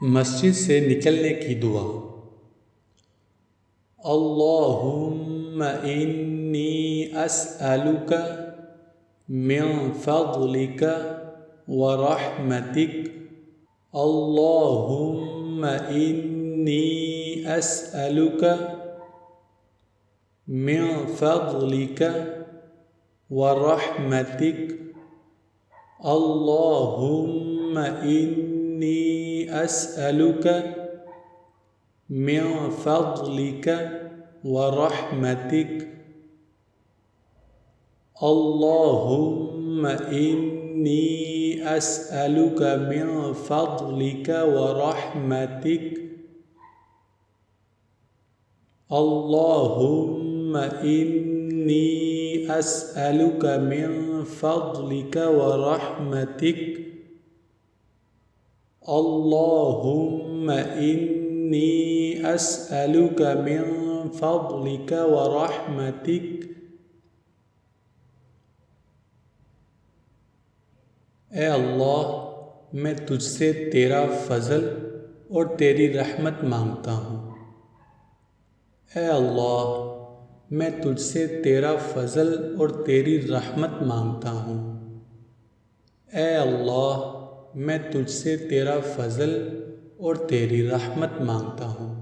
मस्जिद से निकलने की दुआ। अल्लाहुम्मा इन्नी अस्अलुका मिन फ़ज़लिका व रहमतिक। अल्लाहुम्मा इन्नी अस्अलुका मिन फ़ज़लिका व रहमतिक। अल्लाहुम्मा इन्नी अस्अलुका मिन फ़ज़लिका व रहमतिक। अल्लाहुम्मा इन्नी अस्अलुका मिन फ़ज़लिका व रहमतिक। अल्लाहुम्मा इन्नी अस्अलुका मिन फ़ज़लिका व रहमतिक। अल्लाहुम्मा इन्नी अस्अलुका मिन फ़ज़लिका व रहमतिक। ए अल्लाह, मैं तुझसे तेरा फ़ज़ल और तेरी रहमत मांगता हूँ। ए अल्लाह, मैं तुझसे तेरा फ़ज़ल और तेरी रहमत मांगता हूँ। ए अल्लाह, मैं तुझसे तेरा फ़ज़ल और तेरी रहमत मांगता हूँ।